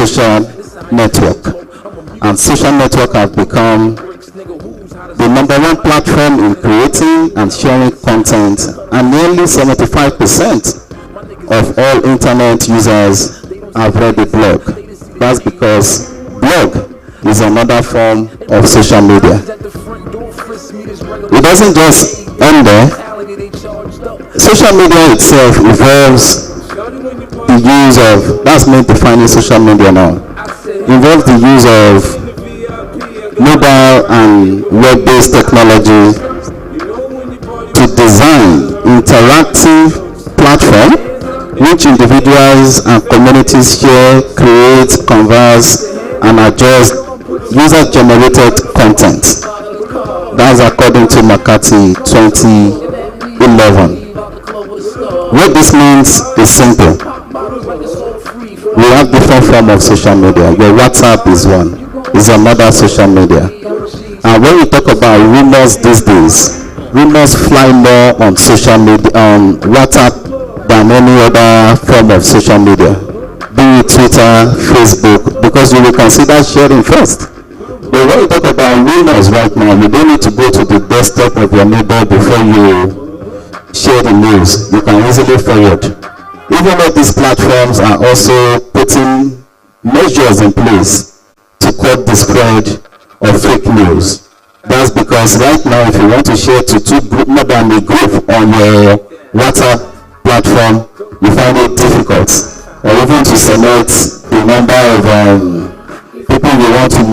social network. And social network have become the number one platform in creating and sharing content, and nearly 75% of all internet users have read a blog. That's because blog is another form of social media. It doesn't just end there. Social media itself involves the use of, that's me defining social media now, involves the use of mobile and web-based technology to design interactive platform which individuals and communities share, create, converse, and adjust user-generated content. That's according to McCarthy 2011. What this means is simple. We have different forms of social media. Your WhatsApp is one. Is another social media. And when we talk about rumors these days, rumors fly more on social media, on WhatsApp, than any other form of social media, be it Twitter, Facebook, because you will consider sharing first. But when we talk about rumors right now, you don't need to go to the desktop of your neighbor before you share the news. You can easily forward. Even though these platforms are also putting measures in place to cut the spread of fake news. That's because right now, if you want to share to more than a group on your WhatsApp platform, you find it difficult. Or even to select the number of people you want to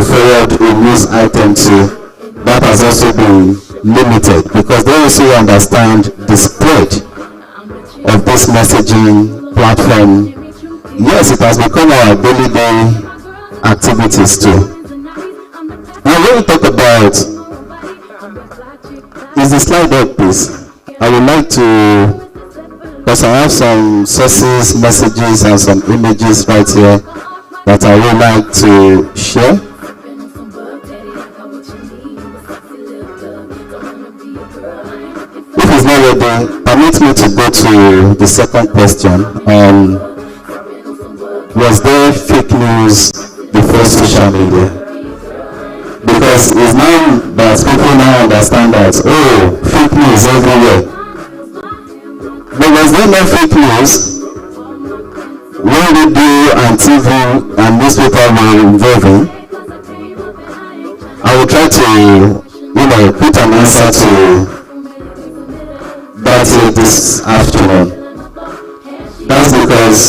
forward a news item to, that has also been limited because they also understand the spread of this messaging platform. Yes, it has become our daily day activities too. Now when we talk about, is the slide up please? I would like to, because I have some sources, messages and some images right here that I would like to share. If it's not ready, permit me to go to the second question. Was there fake news before social media? Because it's now that people now understand that, oh, fake news everywhere. But was there no fake news when radio and TV and newspaper were involving? I will try to, put an answer to that here this afternoon. That's because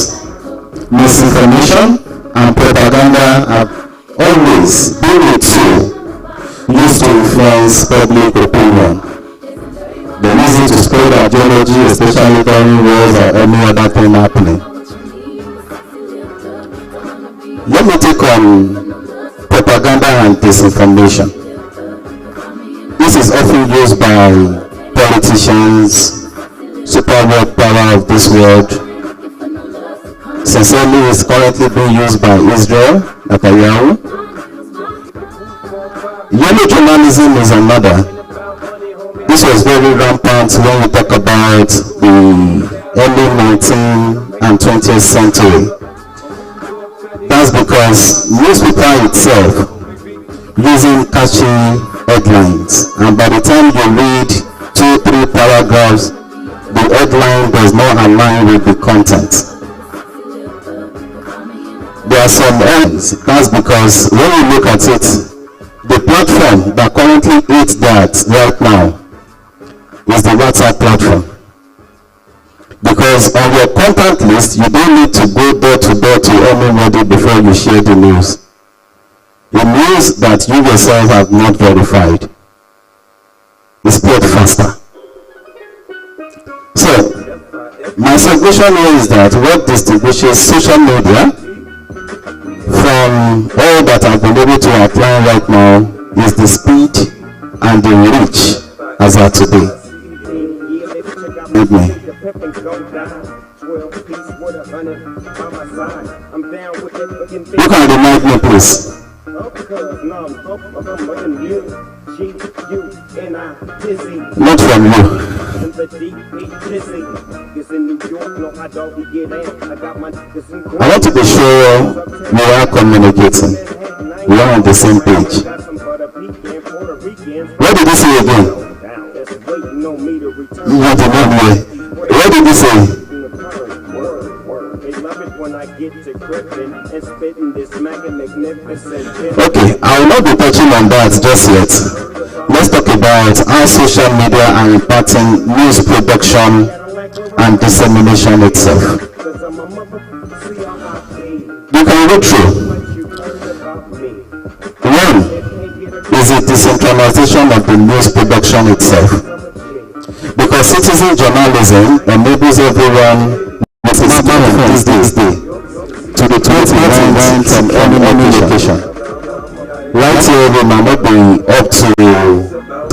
misinformation and propaganda have always been a tool used to influence public opinion. They're easy to spread ideology, especially during wars or any other thing happening. Let me take on propaganda and disinformation. This is often used by politicians, super world power of this world. Sincerely, is currently being used by Israel, Netanyahu. Yellow journalism is another. This was very rampant when we talk about the early 19th and 20th century. That's because newspaper itself using catchy headlines, and by the time you read 2-3 paragraphs, the headline does not align with the content. There are some ends. That's because when you look at it, the platform that currently eats that right now is the WhatsApp platform. Because on your contact list, you don't need to go door to door to anybody before you share the news. The news that you yourself have not verified is spread faster. So, my suggestion here is that what distinguishes social media from all that I've been able to outline right now is the speed and the reach as of today. With me. You can remind me, please. Not from you. I want to be sure we are communicating. We are on the same page. What did you say again? You want to know me? What did you say? Okay, I will not be touching on that just yet. Let's talk about how social media are impacting news production and dissemination itself. You can go through. One is the decentralization of the news production itself. Because citizen journalism enables everyone with a smartphone these days to the tweet events from any location. Right here, we might not be up to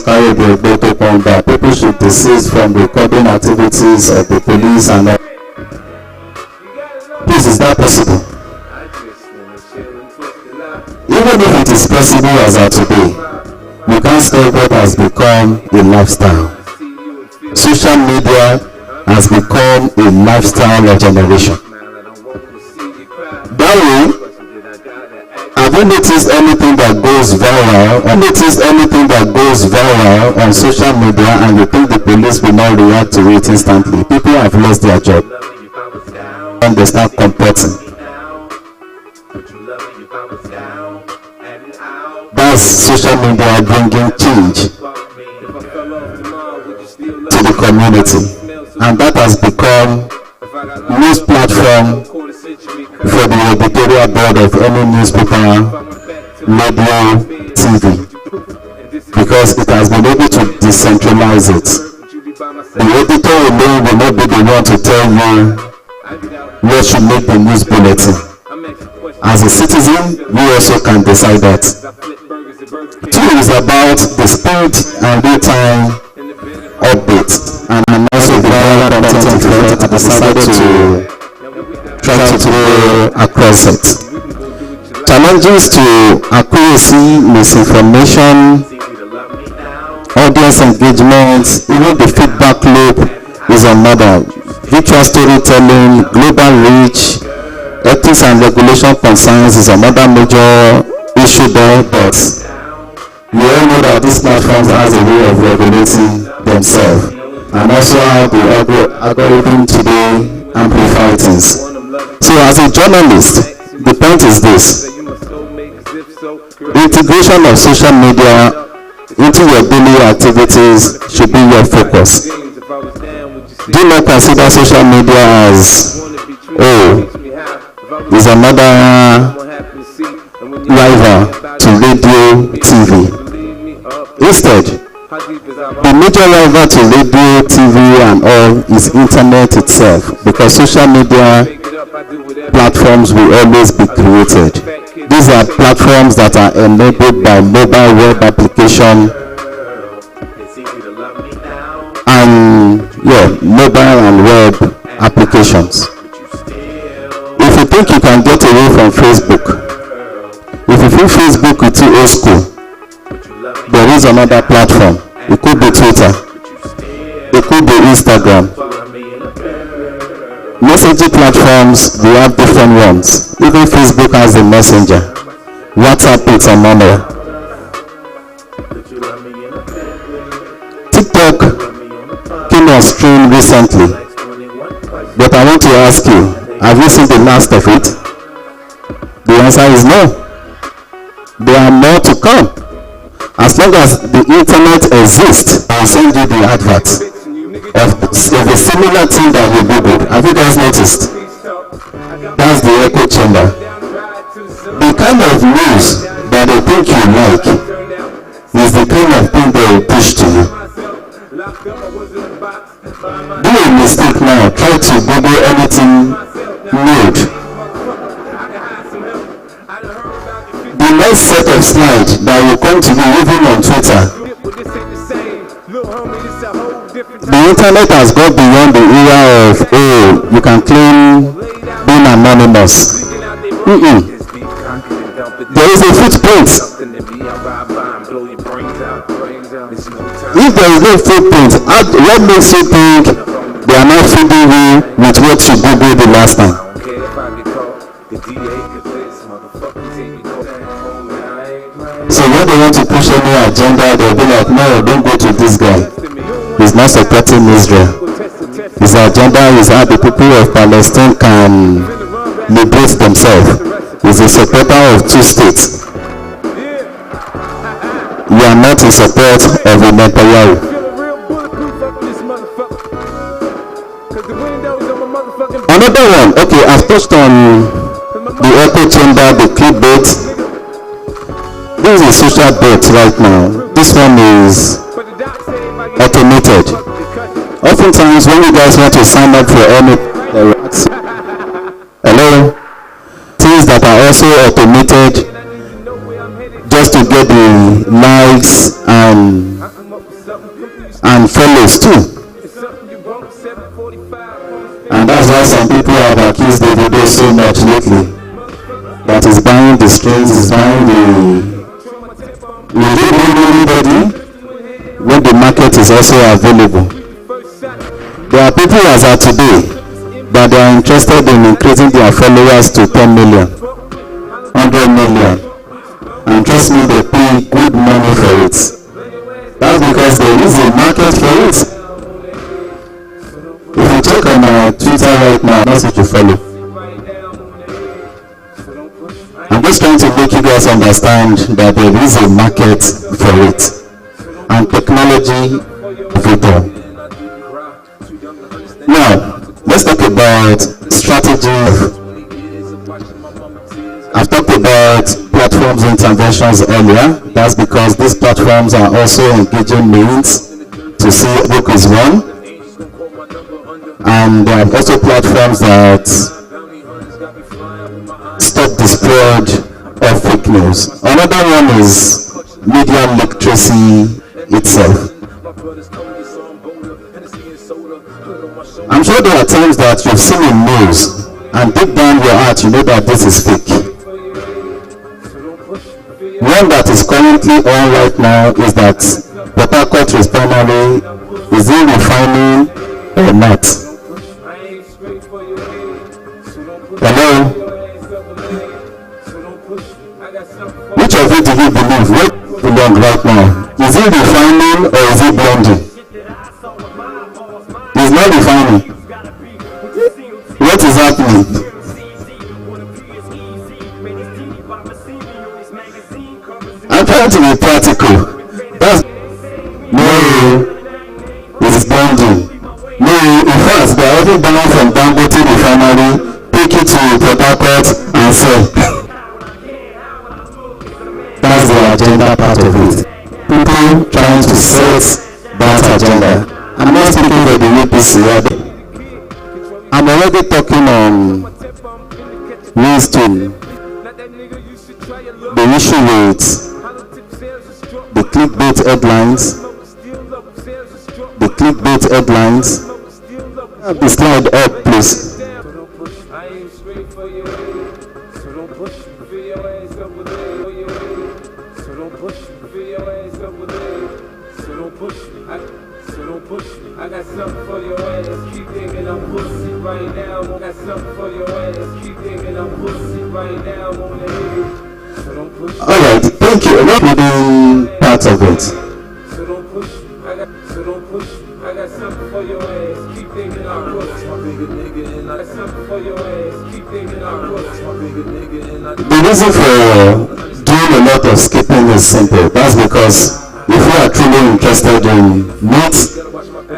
carry the protocol that people should desist from recording activities of the police and all. Please, is that possible? Even if it is possible as of today, you can't stop what has become a lifestyle. Social media has become a lifestyle of generation. That way, have you noticed anything that goes viral? Have you noticed anything that goes viral on social media and you think the police will not react to it instantly? People have lost their job and they start comporting. That's social media bringing change to the community, and that has become news platform for the editorial board of any newspaper, radio, TV, because it has been able to decentralize it. The editor alone will not be the one to tell you what should make the news bulletin. As a citizen, we also can decide that. Two is about the speed and real-time updates, and also the viral content effect. I decided to try to go across it. Challenges to accuracy, misinformation, audience engagement, even the feedback loop is another. Virtual storytelling, global reach, ethics and regulation concerns is another major issue there, but we all know that these platforms has a way of regulating themselves, and also how the algorithm today amplify things. So as a journalist, the point is this: integration of social media into your daily activities should be your focus. Do not consider social media as, is another rival to radio, TV. Instead, the major rival to radio, TV and all is internet itself, because social media platforms will always be created. These are platforms that are enabled by mobile web application and mobile and web applications. If you think you can get away from Facebook, if you feel Facebook is too old school, there is another platform. It could be Twitter, it could be Instagram. Messaging platforms, we have different ones. Even Facebook has a messenger. WhatsApp is another. TikTok came on stream recently, but I want to ask you, have you seen the last of it? The answer is no. There are more to come. As long as the internet exists, I will send you the advert of a similar thing that we googled. Have you guys noticed? That's the echo chamber. The kind of news that they think you like is the kind of thing they will push to you. Do a mistake now, try to google anything nude. The next set of slides that will come to you even on Twitter. The internet has got beyond the era of, you can claim being anonymous. there is a footprint. If there is no footprint, what makes you think they are not feeding you with what you googled the last time? So when they want to push any agenda, they'll be like, no, don't go to this guy. He's not supporting Israel. His agenda is how the people of Palestine can liberate themselves. He's a supporter of two states. You are not in support of a Netanyahu. Another one, okay, I've touched on the echo chamber, the clickbait. This is a social bait right now. This one is automated. Oftentimes when you guys want to sign up for any hello, things that are also automated just to get the likes and follows too. And that's why some people have accused the video so much lately. That is buying the strings, is buying the... Will they bring anybody when the market is also available? There are people as of today that they are interested in increasing their followers to 10 million, 100 million. And trust me, they pay good money for it. That's because there is a market for it. If you check on our Twitter right now, that's what you follow. I'm just trying to make you guys understand that there is a market for it. And technology of it all. Now, let's talk about strategy. I've talked about platforms interventions earlier. That's because these platforms are also engaging means to see book is one. And there are also platforms that stop the spread of fake news. Another one is media literacy itself. I'm sure there are times that you've seen in news and deep down your heart you know that this is fake. One that is currently on right now is that Port Harcourt refinery is it refining or not? Hello? Which of it do you believe? Where do you belong right now? Is it refining or is it blending? It's not refining. What is happening? I'm trying to be practical. That's no, it's blending. No, in fact, they are even buying from Dangote refinery, take it to Port Harcourt and sell. That's the agenda part of it. People trying to set that agenda. I'm not speaking for the APC. I'm already talking on ways to the issue with the clickbait headlines. The clickbait headlines. Have the slide up, please. I got something for your ass. Keep thinking I'm pussy right now. I got something for your ass. Keep thinking I'm pussy right now. Alright, thank you. Not reading part of it. So don't push. I got something for your ass. Keep thinking I'm pussy. My bigger nigga and I got something for your ass. Keep thinking I'm pussy. My bigger nigga and I. The reason for doing a lot of skipping is simple. That's because if you are truly interested in what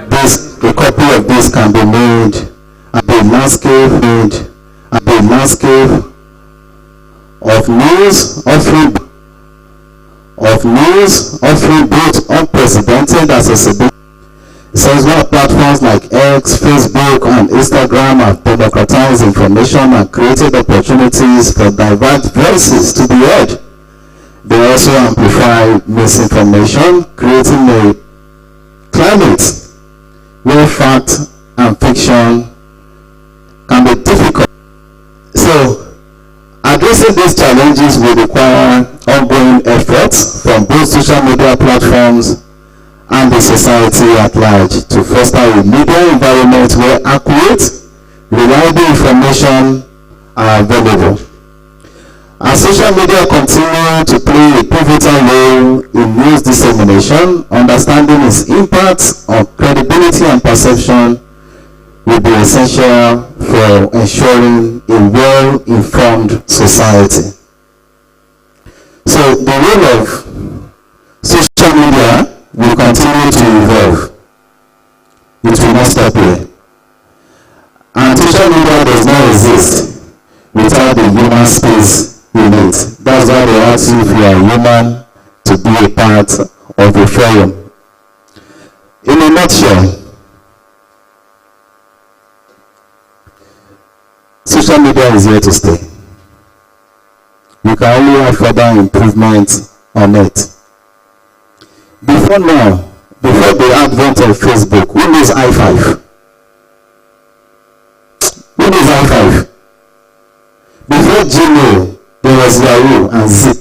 this, a copy of this can be made, and the landscape of news offering both unprecedented accessibility. Since what platforms like X, Facebook, and Instagram have democratized information and created opportunities for diverse voices to be heard. They also amplify misinformation, creating a climate where fact and fiction can be difficult. So, addressing Addressing these challenges will require ongoing efforts from both social media platforms and the society at large to foster a media environment where accurate, reliable information are available. As social media continue to play a pivotal role in news dissemination, understanding its impact on credibility and perception will be essential for ensuring a well-informed society. So the role of social media will continue to evolve. It will not stop here. And social media does not exist without the human space in it. That's why they ask you if you are human to be a part of the forum. In a nutshell, social media is here to stay. You can only have further improvement on it. Before the advent of Facebook, who knows i5? Who knows i5? Before Gmail, there was Yahoo and Zip.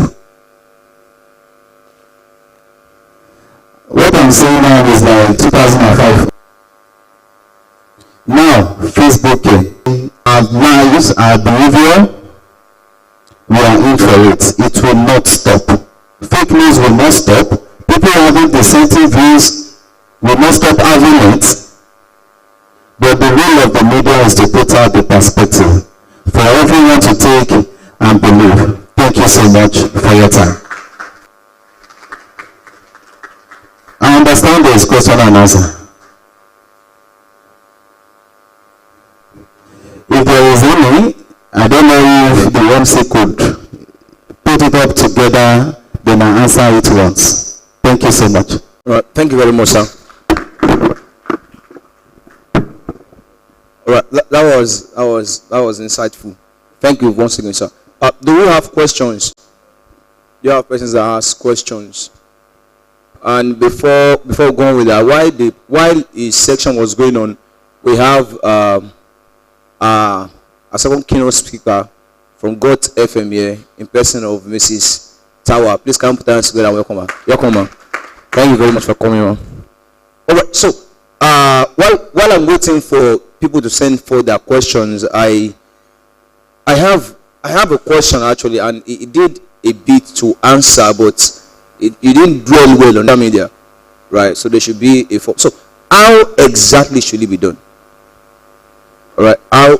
What I'm saying now is like 2005. Now, Facebook came. Our lives, our behavior, we are in for it. It will not stop. Fake news will not stop. People having dissenting views will not stop having it. But the role of the media is to put out the perspective for everyone to take and believe. Thank you so much for your time. I understand there is question and answer. If there is any, I don't know if the MC could put it up together, then I answer it once. Thank you so much. All right, thank you very much, sir. All right, that was insightful. Thank you once again, sir. Do we have questions? Do you have persons that ask questions? And before going with that, while his section was going on, we have a second keynote speaker from GOT FM here in person of Mrs. Tower. Please come put hands together. Welcome, ma'am. Welcome, ma'am. Thank you very much for coming, ma'am. All right. So while I'm waiting for people to send for their questions, I have a question actually, and it did a bit to answer, but it didn't dwell well on that media, right? So there should be a so how exactly should it be done? All right. How?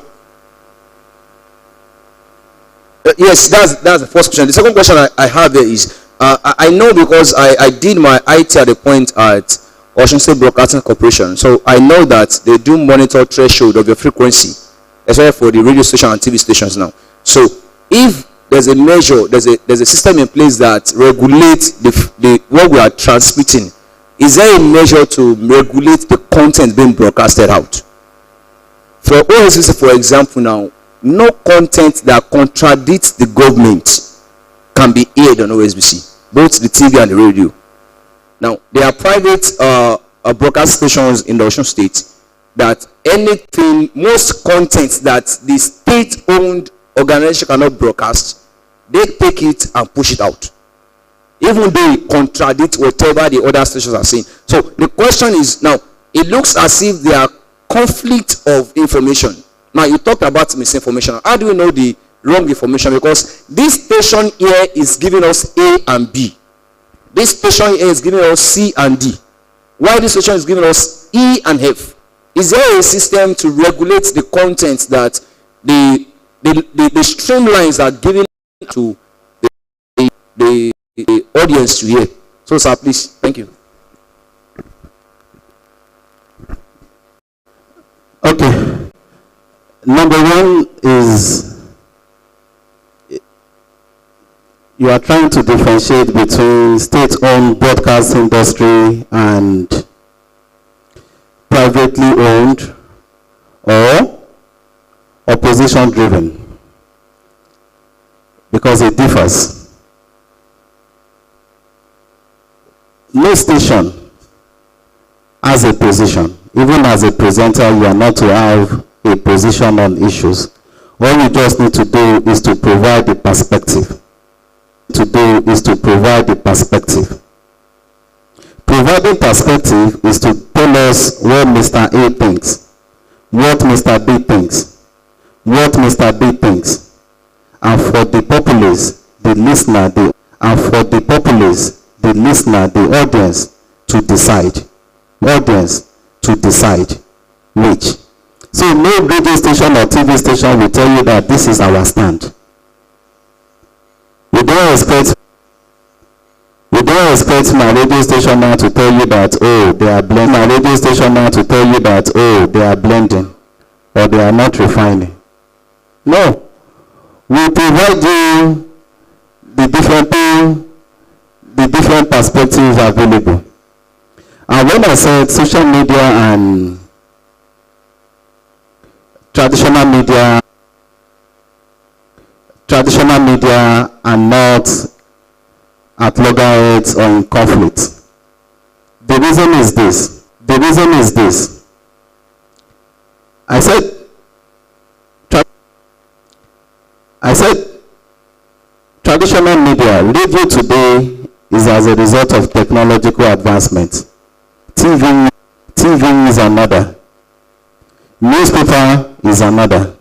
Yes, that's the first question. The second question I have there is I know because I did my IT at the point at Ocean State Broadcasting Corporation, so I know that they do monitor threshold of your frequency, especially for the radio station and TV stations now. So if there's a measure, there's a system in place that regulates the what we are transmitting, is there a measure to regulate the content being broadcasted out? For OSCC, for example, now, no content that contradicts the government can be aired on OSBC, both the TV and the radio. Now, there are private broadcast stations in the Osun State that most content that the state-owned organization cannot broadcast, they take it and push it out, even though it contradicts whatever the other stations are saying. So the question is now, it looks as if there are conflict of information. Now you talked about misinformation. How do we know the wrong information? Because this station here is giving us A and B. This station here is giving us C and D. While this station is giving us E and F. Is there a system to regulate the content that the streamlines are giving to the audience to hear? So sir, please, thank you. Okay. Number one is you are trying to differentiate between state-owned broadcast industry and privately owned or opposition-driven, because it differs. No station has a position. Even as a presenter, you are not to have a position on issues. All you just need to do is to provide the perspective. Providing perspective is to tell us what Mr. A thinks, what Mr. B thinks, what Mr. D thinks, and for the populace, the listener, the audience to decide. Which. So no radio station or TV station will tell you that this is our stand. We don't expect my radio station now to tell you that, oh, they are blending. My radio station now to tell you that, oh, they are blending or they are not refining. No. We provide you the different perspectives available. And when I said social media and traditional media are not at loggerheads or in conflict, the reason is this. I said traditional media, radio today is as a result of technological advancement. TV is another. Newspaper is another.